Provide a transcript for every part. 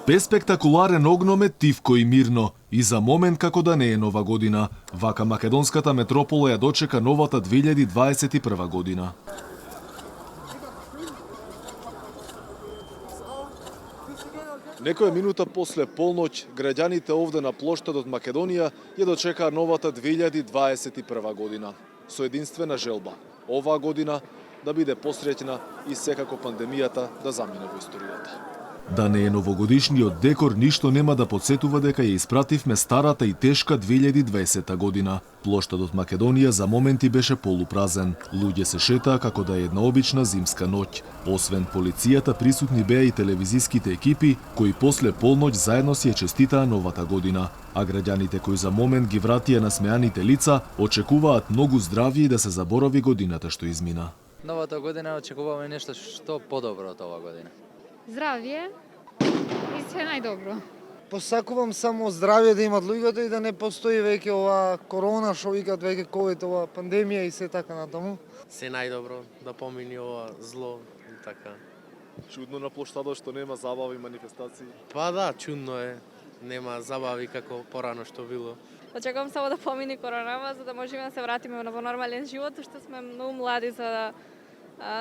Без спектакуларен огномет, тивко и мирно, и за момент како да не е нова година, вака македонската метропола ја дочека новата 2021 година. Некоја минута после полноќ, граѓаните овде на плоштадот Македонија ја дочекаа новата 2021 година. Со единствена желба, оваа година да биде посреќна и секако пандемијата да замине во историјата. Да не е новогодишниот декор, ништо нема да подсетува дека ја испративме старата и тешка 2020 година. Плоштадот Македонија за моменти беше полупразен. Луѓе се шетаа како да е една обична зимска ноќ. Освен полицијата, присутни беа и телевизиските екипи, кои после полноќ заедно си ја честитаа новата година. А граѓаните кои за момент ги вратија насмеаните лица, очекуваат многу здравје и да се заборави годината што измина. Новата година очекуваме нешто што подобро од оваа година. Здравје и се најдобро. Посакувам само здравје да имат луѓето и да не постои веќе ова корона, што викат веќе ковид, ова пандемија и се така натаму. Се најдобро да помини ова зло и така. Чудно на плоштадот што нема забави и манифестации. Па да, чудно е. Нема забави како порано што било. Очекувам само да помини коронава, за да можеме да се вратиме во нормален живот, што сме многу млади за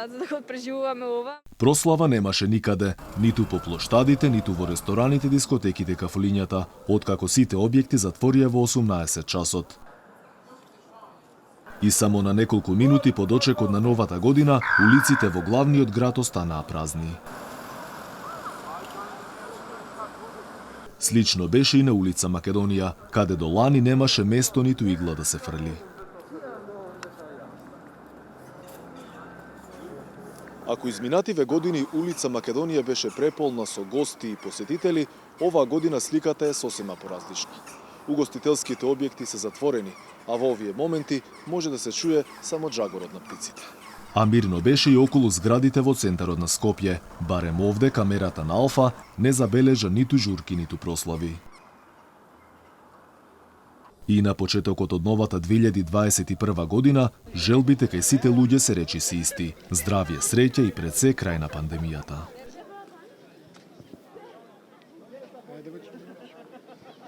да го преживуваме ова. Прослава немаше никаде, ниту по плоштадите, ниту во рестораните, дискотеките, кафулињата, откако сите објекти затворија во 18 часот. И само на неколку минути по дочекот на новата година, улиците во главниот град останаа празни. Слично беше и на улица Македонија, каде до лани немаше место ниту игла да се фрли. Ако изминативе години улица Македонија беше преполна со гости и посетители, оваа година сликата е сосема поразлична. Угостителските објекти се затворени, а во овие моменти може да се чуе само джагорот на птиците. А мирно беше и околу зградите во центарот на Скопје. Барем овде камерата на Алфа не забележа ниту журки, ниту прослави. И на почетокот од новата 2021 година, желбите кај сите луѓе се речиси исти. Здравје, среќа и пред се крај на пандемијата.